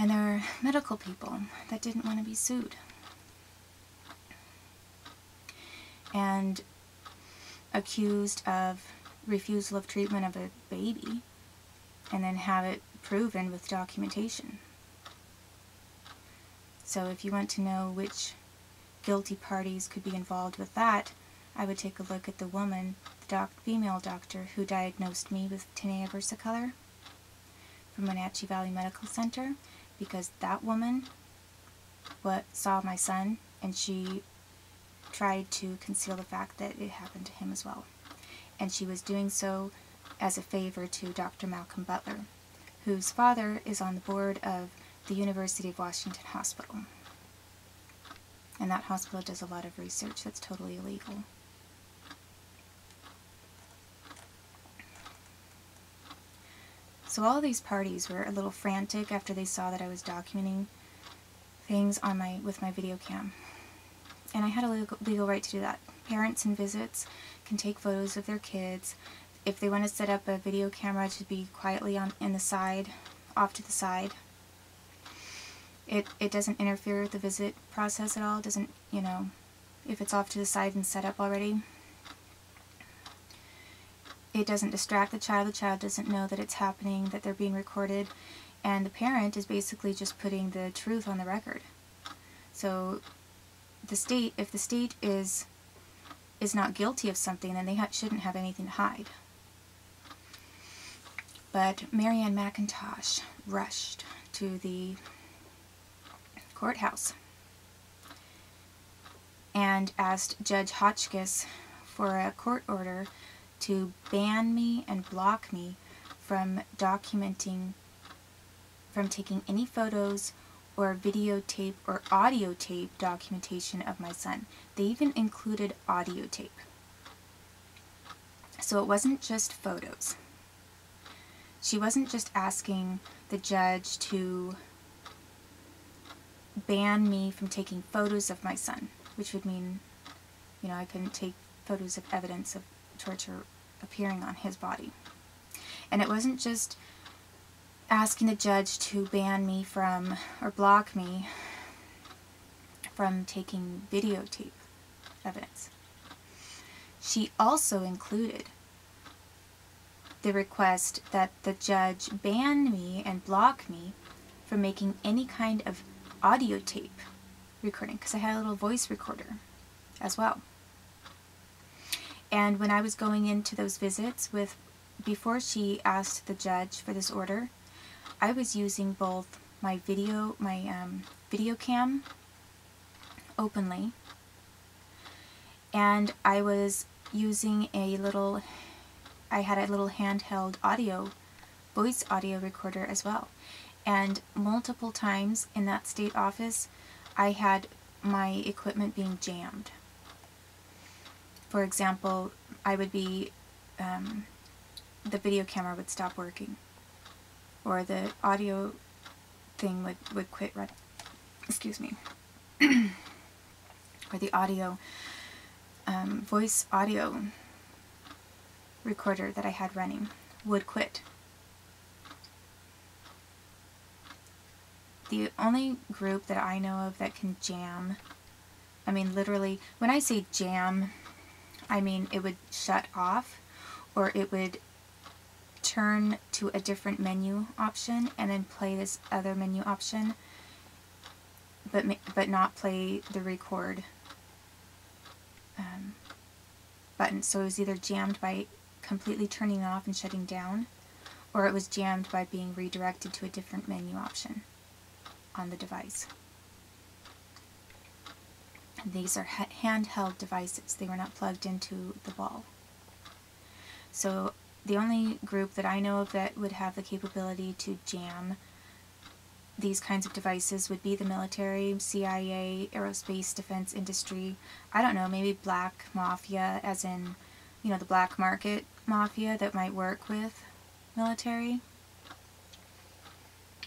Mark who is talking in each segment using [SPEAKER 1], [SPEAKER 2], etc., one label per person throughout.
[SPEAKER 1] And they're medical people that didn't want to be sued. And accused of refusal of treatment of a baby, and then have it proven with documentation. So if you want to know which guilty parties could be involved with that, I would take a look at the woman, the female doctor who diagnosed me with tinea versicolor from Wenatchee Valley Medical Center, because that woman saw my son, and she tried to conceal the fact that it happened to him as well. And she was doing so as a favor to Dr. Malcolm Butler, whose father is on the board of the University of Washington Hospital. And that hospital does a lot of research that's totally illegal. So all of these parties were a little frantic after they saw that I was documenting things on with my video cam. And I had a legal right to do that. Parents in visits can take photos of their kids. If they want to set up a video camera to be quietly in the side, off to the side, it doesn't interfere with the visit process at all. It doesn't, if it's off to the side and set up already, it doesn't distract the child. The child doesn't know that it's happening, that they're being recorded, and the parent is basically just putting the truth on the record. So the state, if the state is not guilty of something, then they shouldn't have anything to hide. But Marianne McIntosh rushed to the courthouse and asked Judge Hotchkiss for a court order to ban me and block me from documenting, from taking any photos or videotape or audio tape documentation of my son. They even included audio tape. So it wasn't just photos. She wasn't just asking the judge to ban me from taking photos of my son, which would mean, I couldn't take photos of evidence of torture appearing on his body. And it wasn't just asking the judge to ban me from, or block me from taking videotape evidence. She also included the request that the judge ban me and block me from making any kind of audio tape recording, because I had a little voice recorder as well. And when I was going into those visits before she asked the judge for this order, I was using both my video cam openly, and I was using I had a little handheld voice audio recorder as well. And multiple times in that state office, I had my equipment being jammed. For example, I would be, the video camera would stop working, or the audio thing would quit running. Excuse me. Or the audio, voice audio recorder that I had running would quit. The only group that I know of that can jam, literally, when I say jam, I mean it would shut off, or it would turn to a different menu option and then play this other menu option, but not play the record button. So it was either jammed by completely turning off and shutting down, or it was jammed by being redirected to a different menu option on the device. These are handheld devices. They were not plugged into the wall. So the only group that I know of that would have the capability to jam these kinds of devices would be the military, CIA, aerospace, defense industry. I don't know, maybe black mafia, as in, the black market mafia that might work with military.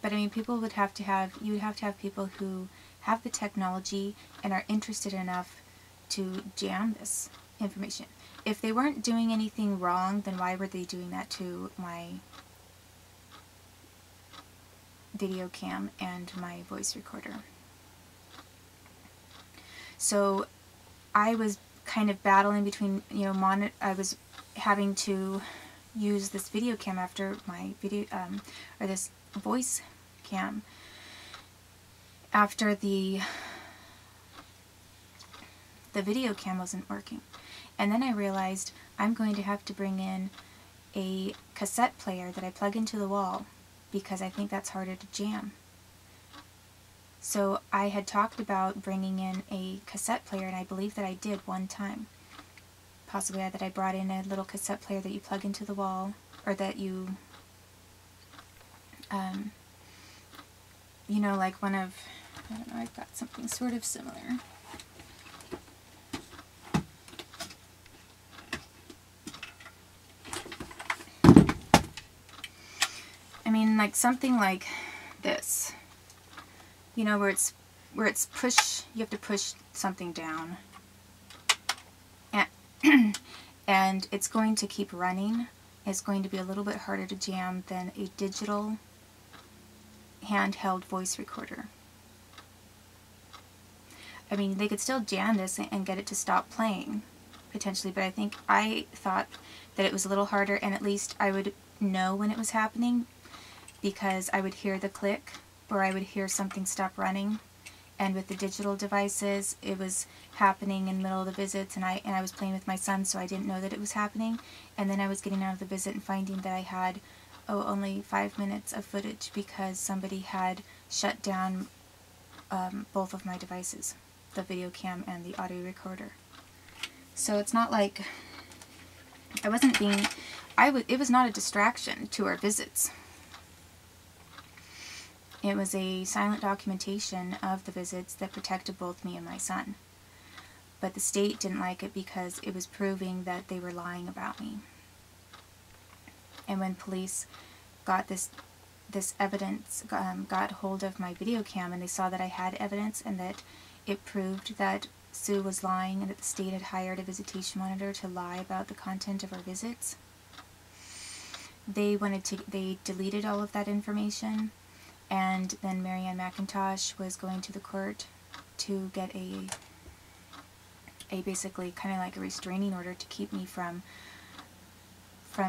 [SPEAKER 1] But people would have to have, you would have to have people who have the technology and are interested enough to jam this information. If they weren't doing anything wrong, then why were they doing that to my video cam and my voice recorder. So I was kind of battling between, you know, I was having to use this video cam after my video, or this voice cam after the video cam wasn't working. And then I realized I'm going to have to bring in a cassette player that I plug into the wall, because I think that's harder to jam. So I had talked about bringing in a cassette player, and I believe that I did one time. Possibly that I brought in a little cassette player that you plug into the wall, or that you, you know, like one of, I don't know, I've got something sort of similar. I mean, like something like this. You know, where it's push, you have to push something down. And it's going to keep running. It's going to be a little bit harder to jam than a digital handheld voice recorder. I mean, they could still jam this and get it to stop playing, potentially, but I thought that it was a little harder, and at least I would know when it was happening, because I would hear the click, or I would hear something stop running. And with the digital devices, it was happening in the middle of the visits, and I was playing with my son, so I didn't know that it was happening. And then I was getting out of the visit and finding that I had, only 5 minutes of footage, because somebody had shut down both of my devices, the video cam and the audio recorder. So it's not like I wasn't being, it was not a distraction to our visits. It was a silent documentation of the visits that protected both me and my son. But the state didn't like it because it was proving that they were lying about me. And when police got this evidence, got hold of my video cam, and they saw that I had evidence and that it proved that Sue was lying and that the state had hired a visitation monitor to lie about the content of our visits, they deleted all of that information. And then Marianne McIntosh was going to the court to get a basically kind of like a restraining order to keep me from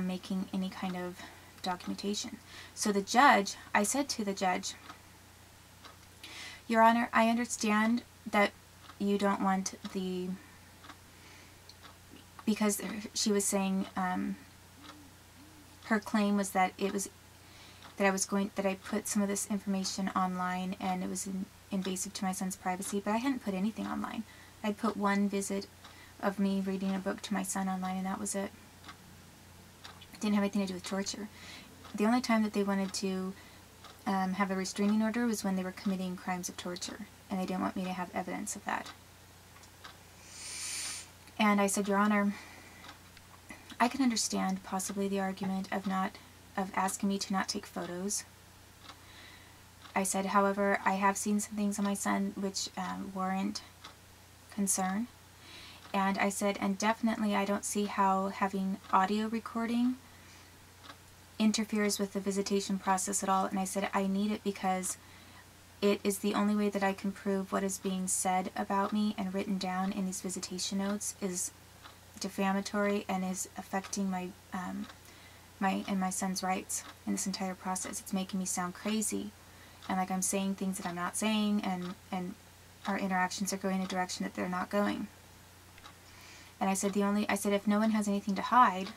[SPEAKER 1] making any kind of documentation. So the judge, I said to the judge, Your Honor, I understand that you don't want because she was saying, her claim was that it was that I put some of this information online and it was invasive to my son's privacy, but I hadn't put anything online. I'd put one visit of me reading a book to my son online, and that was it. It didn't have anything to do with torture. The only time that they wanted to have a restraining order was when they were committing crimes of torture, and they didn't want me to have evidence of that. And I said, Your Honor, I can understand possibly the argument of asking me to not take photos. I said, however, I have seen some things on my son which warrant concern. And I said, and definitely I don't see how having audio recording interferes with the visitation process at all. And I said, I need it because it is the only way that I can prove what is being said about me and written down in these visitation notes is defamatory and is affecting my son's rights in this entire process. It's making me sound crazy, and like I'm saying things that I'm not saying, and our interactions are going in a direction that they're not going. And I said, if no one has anything to hide,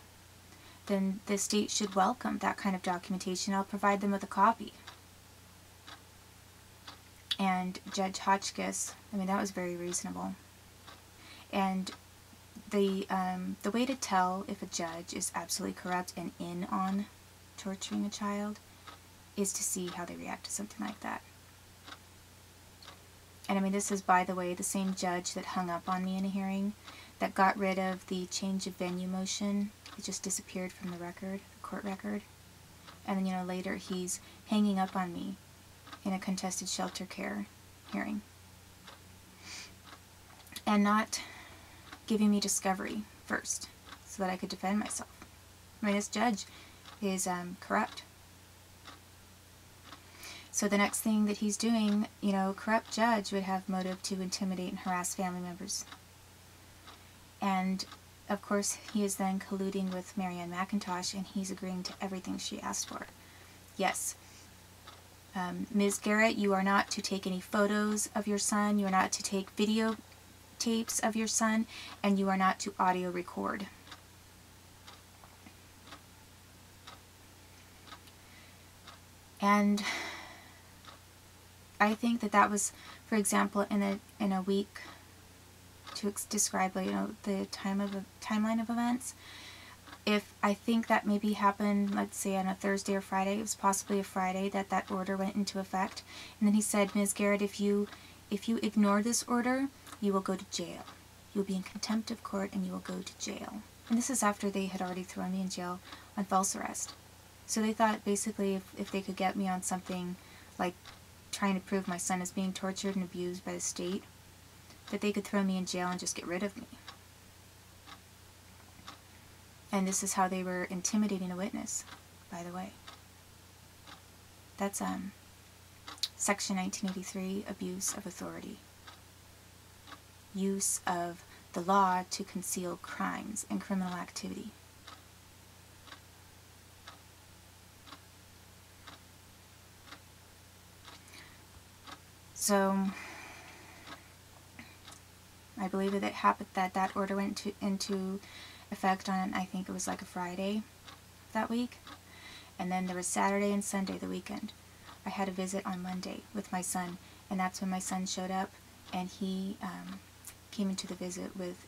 [SPEAKER 1] then the state should welcome that kind of documentation. I'll provide them with a copy. And Judge Hotchkiss, I mean, that was very reasonable. And the way to tell if a judge is absolutely corrupt and in on torturing a child is to see how they react to something like that. And I mean, this is, by the way, the same judge that hung up on me in a hearing, that got rid of the change of venue motion. It just disappeared from the record, the court record. And then, you know, later he's hanging up on me in a contested shelter care hearing. And not giving me discovery first so that I could defend myself. I mean, this judge is corrupt. So the next thing that he's doing, you know, a corrupt judge would have motive to intimidate and harass family members. And of course he is then colluding with Marianne McIntosh, and he's agreeing to everything she asked for. Yes, Ms. Garrett, you are not to take any photos of your son, you are not to take video tapes of your son, and you are not to audio record. And I think that that was, for example, in a week, to describe, you know, the timeline of events. If I think that maybe happened, let's say on a Thursday or Friday, it was possibly a Friday that order went into effect, and then he said, Ms. Garrett, if you ignore this order, you will go to jail. You'll be in contempt of court and you will go to jail. And this is after they had already thrown me in jail on false arrest. So they thought basically if they could get me on something like trying to prove my son is being tortured and abused by the state, that they could throw me in jail and just get rid of me. And this is how they were intimidating a witness, by the way. That's Section 1983, abuse of authority. Use of the law to conceal crimes and criminal activity. So I believe that it happened that order went into effect on, I think it was like a Friday that week, and then there was Saturday and Sunday the weekend. I had a visit on Monday with my son, and that's when my son showed up, and he came into the visit with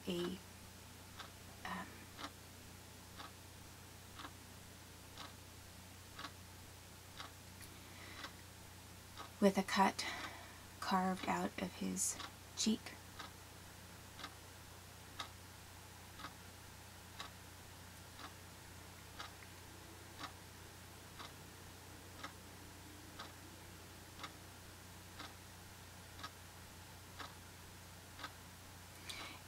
[SPEAKER 1] a cut carved out of his cheek.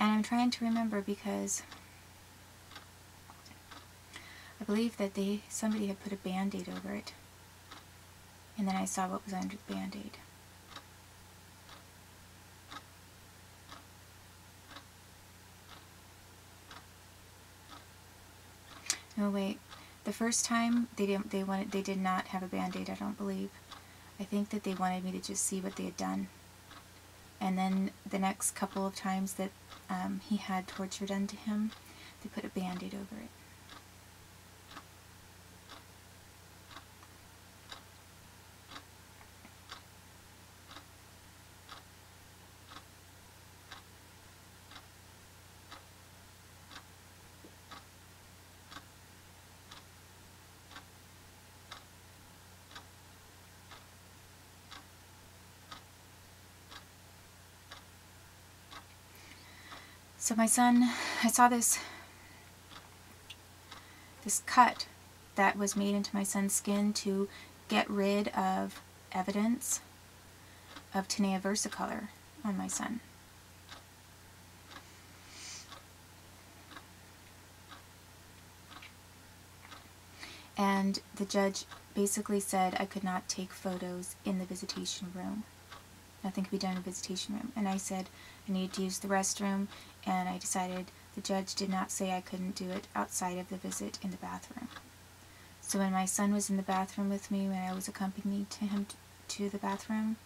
[SPEAKER 1] And I'm trying to remember because I believe that somebody had put a Band-Aid over it. And then I saw what was under the Band-Aid. No, wait. The first time they did not have a Band-Aid, I don't believe. I think that they wanted me to just see what they had done. And then the next couple of times that he had torture done to him, they put a Band-Aid over it. So my son, I saw this cut that was made into my son's skin to get rid of evidence of Tinea versicolor on my son. And the judge basically said I could not take photos in the visitation room. Nothing could be done in the visitation room. And I said I needed to use the restroom, and I decided the judge did not say I couldn't do it outside of the visit in the bathroom. So when my son was in the bathroom with me, when I was accompanied to him to the bathroom,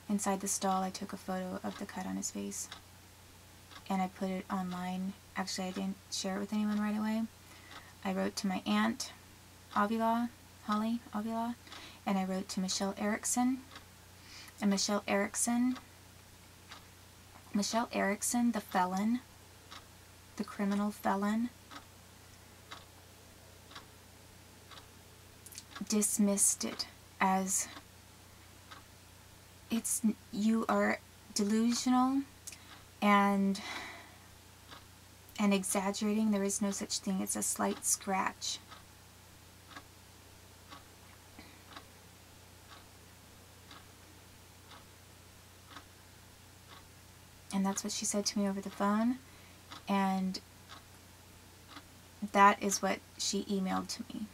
[SPEAKER 1] inside the stall I took a photo of the cut on his face. And I put it online. Actually, I didn't share it with anyone right away. I wrote to my aunt, Holly Avila, and I wrote to Michelle Erickson. And Michelle Erickson, the felon, the criminal felon, dismissed it as you are delusional and exaggerating. There is no such thing. It's a slight scratch. And that's what she said to me over the phone, and that is what she emailed to me.